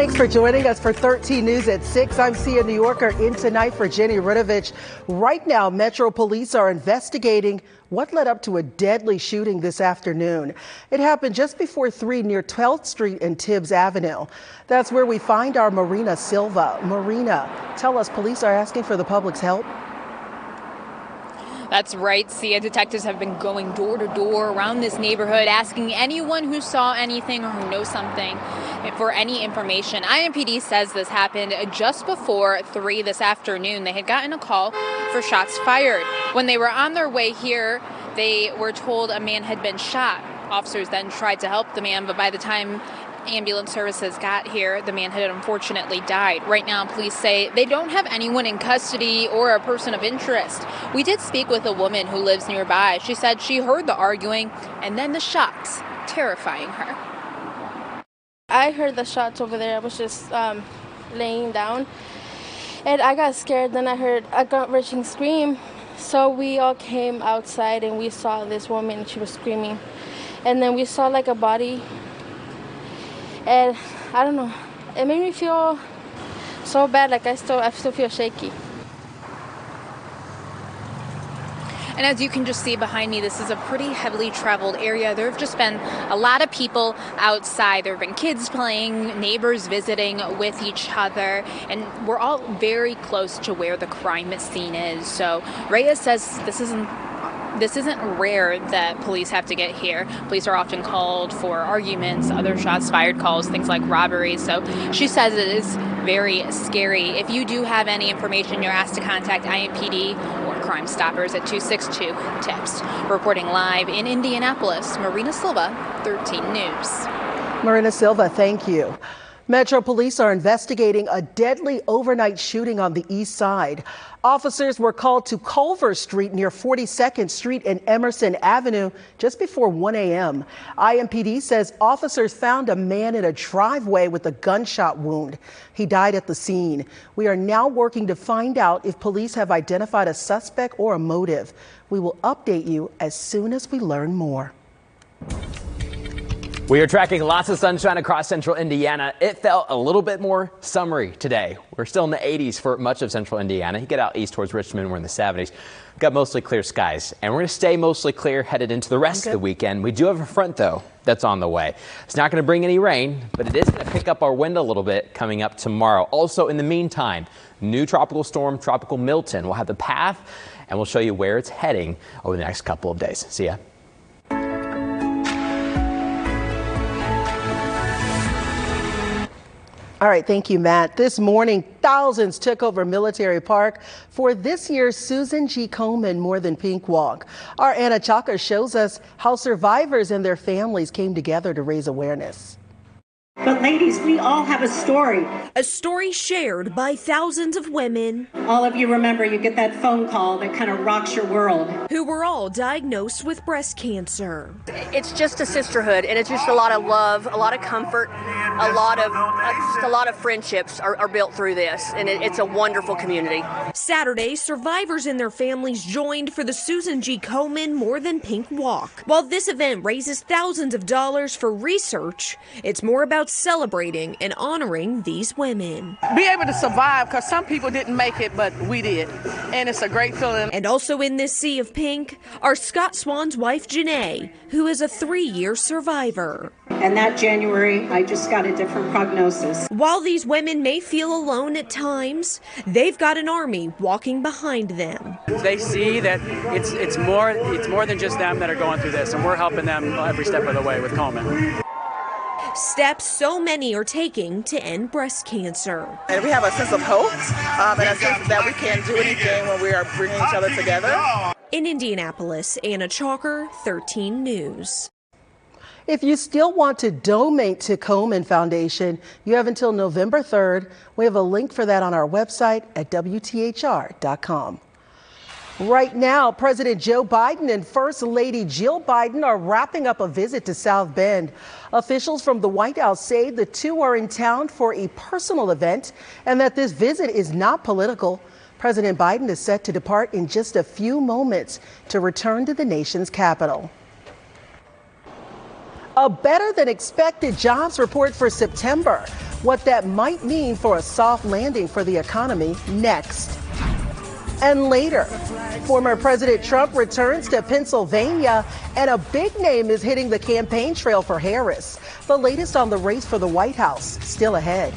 Thanks for joining us for 13 News at 6. I'm Sia Nyorkor in tonight for Jenny Ridovich. Right now, Metro Police are investigating what led up to a deadly shooting this afternoon. It happened just before 3 near 12th Street and Tibbs Avenue. That's where we find our Marina Silva. Marina, tell us, police are asking for the public's help. That's right, Sia. Detectives have been going door to door around this neighborhood, asking anyone who saw anything or who knows something for any information. IMPD says this happened just before 3 this afternoon. They had gotten a call for shots fired. When they were on their way here, they were told a man had been shot. Officers then tried to help the man, but by the time ambulance services got here, the man had unfortunately died. Right now, police say they don't have anyone in custody or a person of interest. We did speak with a woman who lives nearby. She said she heard the arguing and then the shots, terrifying her. I heard the shots over there. I was just laying down and I got scared. Then I heard a gut-wrenching scream. So we all came outside and we saw this woman. She was screaming. And then we saw like a body. And I don't know, it made me feel so bad, like I still feel shaky. And as you can just see behind me, this is a pretty heavily traveled area. There have just been a lot of people outside. There have been kids playing, neighbors visiting with each other, and we're all very close to where the crime scene is. So Reyes says this isn't rare that police have to get here. Police are often called for arguments, other shots fired calls, things like robberies. So she says it is very scary. If you do have any information, you're asked to contact IMPD or Crime Stoppers at 262-TIPS. Reporting live in Indianapolis, Marina Silva, 13 News. Marina Silva, thank you. Metro Police are investigating a deadly overnight shooting on the east side. Officers were called to Culver Street near 42nd Street and Emerson Avenue just before 1 a.m. IMPD says officers found a man in a driveway with a gunshot wound. He died at the scene. We are now working to find out if police have identified a suspect or a motive. We will update you as soon as we learn more. We are tracking lots of sunshine across central Indiana. It felt a little bit more summery today. We're still in the 80s for much of central Indiana. You get out east towards Richmond, we're in the 70s. We've got mostly clear skies, and we're going to stay mostly clear headed into the rest of the weekend. We do have a front, though, that's on the way. It's not going to bring any rain, but it is going to pick up our wind a little bit coming up tomorrow. Also, in the meantime, new tropical storm, Tropical Milton, will have the path, and we'll show you where it's heading over the next couple of days. See ya. All right, thank you, Matt. This morning, thousands took over Military Park for this year's Susan G. Komen More Than Pink Walk. Our Anna Chaka shows us how survivors and their families came together to raise awareness. But ladies, we all have a story. A story shared by thousands of women. All of you remember, you get that phone call that kind of rocks your world. Who were all diagnosed with breast cancer. It's just a sisterhood, and it's just a lot of love, a lot of comfort, a lot of friendships are built through this, and it's a wonderful community. Saturday, survivors and their families joined for the Susan G. Komen More Than Pink Walk. While this event raises thousands of dollars for research, it's more about celebrating and honoring these women. Be able to survive, because some people didn't make it, but we did. And it's a great feeling. And also in this sea of pink are Scott Swan's wife, Janae, who is a 3-year survivor. And that January, I just got a different prognosis. While these women may feel alone at times, they've got an army walking behind them. They see that it's more than just them that are going through this, and we're helping them every step of the way with Komen. Steps so many are taking to end breast cancer. And we have a sense of hope and a sense that we can do anything when we are bringing each other together. In Indianapolis, Anna Chalker, 13 News. If you still want to donate to Komen Foundation, you have until November 3rd. We have a link for that on our website at WTHR.com. Right now, President Joe Biden and First Lady Jill Biden are wrapping up a visit to South Bend. Officials from the White House say the two are in town for a personal event and that this visit is not political. President Biden is set to depart in just a few moments to return to the nation's capital. A better than expected jobs report for September. What that might mean for a soft landing for the economy next. And later, former President Trump returns to Pennsylvania, and a big name is hitting the campaign trail for Harris. The latest on the race for the White House, still ahead.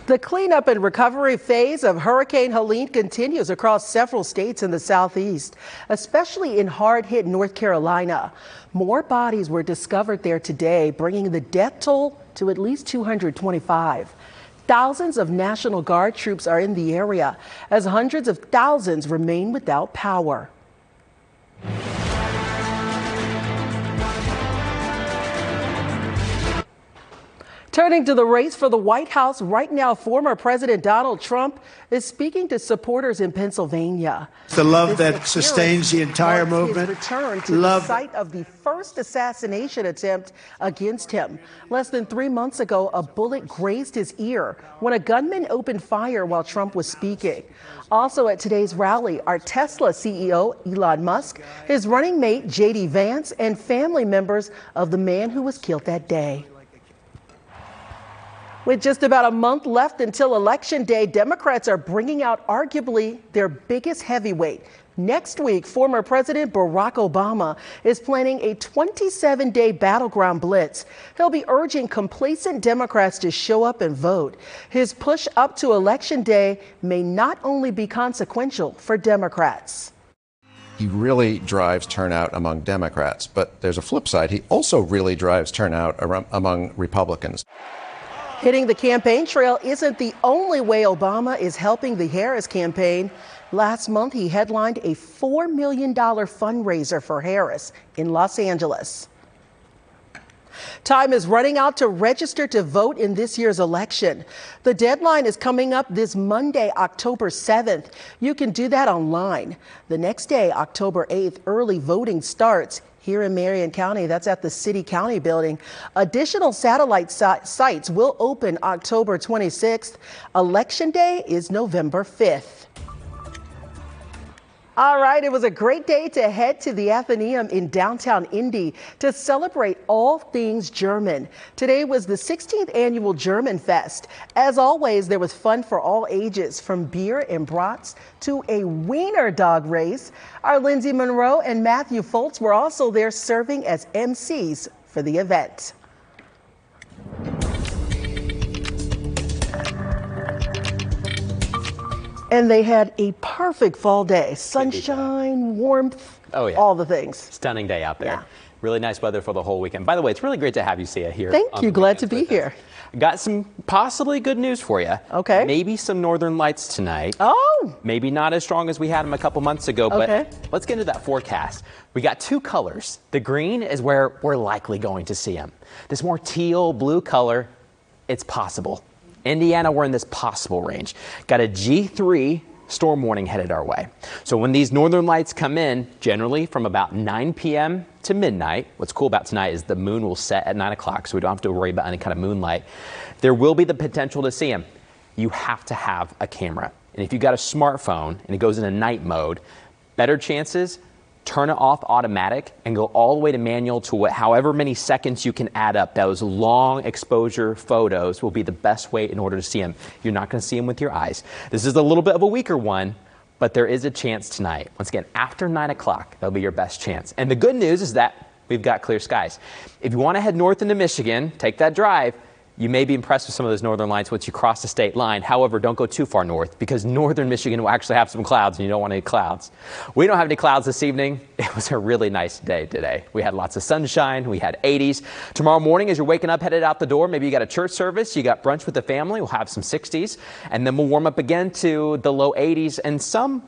The cleanup and recovery phase of Hurricane Helene continues across several states in the southeast, especially in hard-hit North Carolina. More bodies were discovered there today, bringing the death toll to at least 225. Thousands of National Guard troops are in the area as hundreds of thousands remain without power. Turning to the race for the White House, right now, former President Donald Trump is speaking to supporters in Pennsylvania. The love that sustains the entire movement. His return to the site of the first assassination attempt against him. Less than 3 months ago, a bullet grazed his ear when a gunman opened fire while Trump was speaking. Also at today's rally are Tesla CEO Elon Musk, his running mate J.D. Vance, and family members of the man who was killed that day. With just about a month left until Election Day, Democrats are bringing out arguably their biggest heavyweight. Next week, former President Barack Obama is planning a 27-day battleground blitz. He'll be urging complacent Democrats to show up and vote. His push up to Election Day may not only be consequential for Democrats. He really drives turnout among Democrats, but there's a flip side. He also really drives turnout among Republicans. Hitting the campaign trail isn't the only way Obama is helping the Harris campaign. Last month, he headlined a $4 million fundraiser for Harris in Los Angeles. Time is running out to register to vote in this year's election. The deadline is coming up this Monday, October 7th. You can do that online. The next day, October 8th, early voting starts. Here in Marion County, that's at the City County building. Additional satellite sites will open October 26th. Election Day is November 5th. All right, it was a great day to head to the Athenaeum in downtown Indy to celebrate all things German. Today was the 16th annual German Fest. As always, there was fun for all ages, from beer and brats to a wiener dog race. Our Lindsay Monroe and Matthew Foltz were also there serving as MCs for the event. And they had a perfect fall day. Sunshine, warmth, all the things. Stunning day out there. Yeah. Really nice weather for the whole weekend. By the way, it's really great to have you, Sia, here. Thank you. Glad to be here. Got some possibly good news for you. Okay. Maybe some northern lights tonight. Oh. Maybe not as strong as we had them a couple months ago, but let's get into that forecast. We got two colors. The green is where we're likely going to see them. This more teal blue color, it's possible. Indiana, we're in this possible range. Got a G3 storm warning headed our way. So when these northern lights come in, generally from about 9 p.m. to midnight, what's cool about tonight is the moon will set at 9 o'clock, so we don't have to worry about any kind of moonlight. There will be the potential to see them. You have to have a camera. And if you've got a smartphone and it goes into night mode, better chances, turn it off automatic and go all the way to manual to however many seconds you can add up. Those long exposure photos will be the best way in order to see them. You're not going to see them with your eyes. This is a little bit of a weaker one, but there is a chance tonight. Once again, after 9 o'clock, that'll be your best chance. And the good news is that we've got clear skies. If you want to head north into Michigan, take that drive. You may be impressed with some of those northern lights once you cross the state line. However, don't go too far north because northern Michigan will actually have some clouds and you don't want any clouds. We don't have any clouds this evening. It was a really nice day today. We had lots of sunshine. We had 80s. Tomorrow morning as you're waking up, headed out the door, maybe you got a church service, you got brunch with the family, we'll have some 60s. And then we'll warm up again to the low 80s and some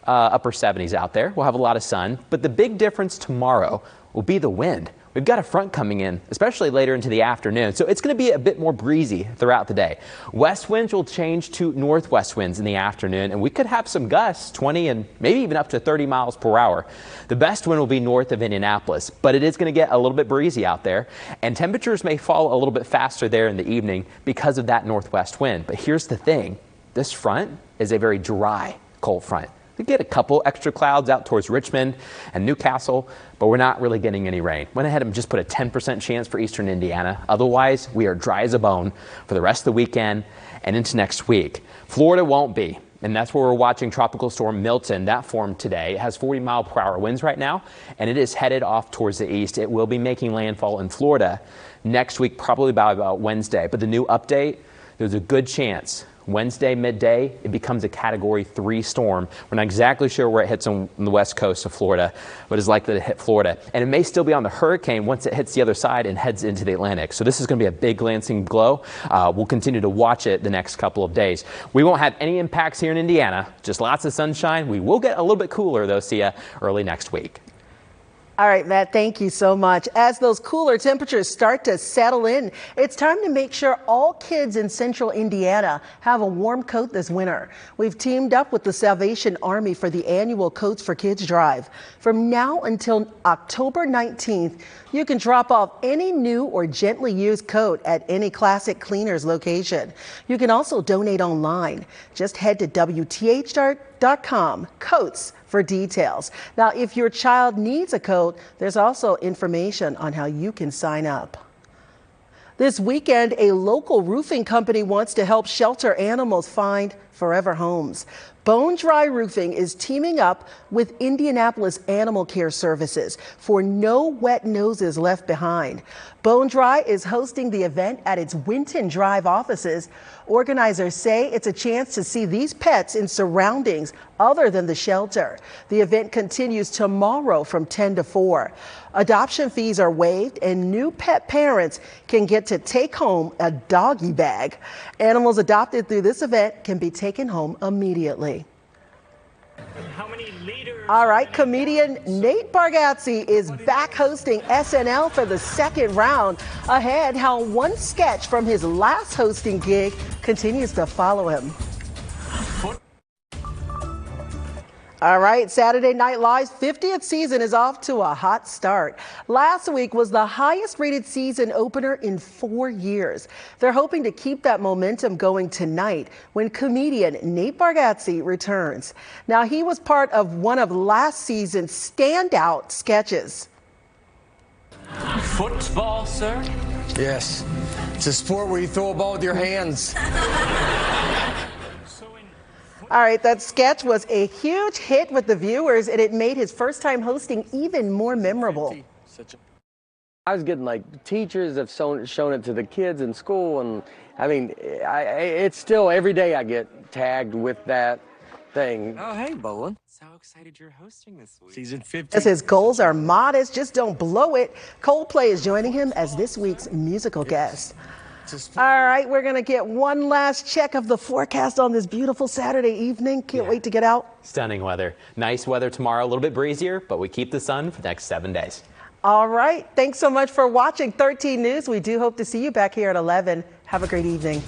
upper 70s out there. We'll have a lot of sun. But the big difference tomorrow will be the wind. We've got a front coming in, especially later into the afternoon, so it's going to be a bit more breezy throughout the day. West winds will change to northwest winds in the afternoon, and we could have some gusts, 20 and maybe even up to 30 miles per hour. The best wind will be north of Indianapolis, but it is going to get a little bit breezy out there, and temperatures may fall a little bit faster there in the evening because of that northwest wind. But here's the thing. This front is a very dry, cold front. We get a couple extra clouds out towards Richmond and Newcastle, but we're not really getting any rain. Went ahead and just put a 10% chance for eastern Indiana. Otherwise, we are dry as a bone for the rest of the weekend and into next week. Florida won't be. And that's where we're watching Tropical Storm Milton. That formed today. It has 40-mile-per-hour winds right now, and it is headed off towards the east. It will be making landfall in Florida next week, probably by about Wednesday. But the new update, there's a good chance Wednesday midday, it becomes a Category 3 storm. We're not exactly sure where it hits on the west coast of Florida, but it's likely to hit Florida. And it may still be on the hurricane once it hits the other side and heads into the Atlantic. So this is going to be a big glancing blow. We'll continue to watch it the next couple of days. We won't have any impacts here in Indiana, just lots of sunshine. We will get a little bit cooler, though, Sia, early next week. All right, Matt, thank you so much. As those cooler temperatures start to settle in, it's time to make sure all kids in central Indiana have a warm coat this winter. We've teamed up with the Salvation Army for the annual Coats for Kids drive. From now until October 19th, you can drop off any new or gently used coat at any Classic Cleaners location. You can also donate online. Just head to WTHR.com, Coats for details. Now, if your child needs a coat, there's also information on how you can sign up. This weekend, a local roofing company wants to help shelter animals find forever homes. Bone Dry Roofing is teaming up with Indianapolis Animal Care Services for No Wet Noses Left Behind. Bone Dry is hosting the event at its Winton Drive offices. Organizers say it's a chance to see these pets in surroundings other than the shelter. The event continues tomorrow from 10 to 4. Adoption fees are waived and new pet parents can get to take home a doggy bag. Animals adopted through this event can be taken home immediately. All right, comedian Nate Bargatze is back hosting SNL for the second round. Ahead, how one sketch from his last hosting gig continues to follow him. All right, Saturday Night Live's 50th season is off to a hot start. Last week was the highest rated season opener in 4 years. They're hoping to keep that momentum going tonight when comedian Nate Bargatze returns. Now, he was part of one of last season's standout sketches. Football, sir? Yes. It's a sport where you throw a ball with your hands. All right, that sketch was a huge hit with the viewers, and it made his first time hosting even more memorable. I was getting like teachers have shown it to the kids in school, and I mean, it's still every day I get tagged with that thing. Oh, hey, Bolin. So excited you're hosting this week. Season 15. As his goals are modest, just don't blow it. Coldplay is joining him as this week's musical guest. All right, we're going to get one last check of the forecast on this beautiful Saturday evening. Can't wait to get out. Stunning weather. Nice weather tomorrow, a little bit breezier, but we keep the sun for the next 7 days. All right. Thanks so much for watching 13 News. We do hope to see you back here at 11. Have a great evening.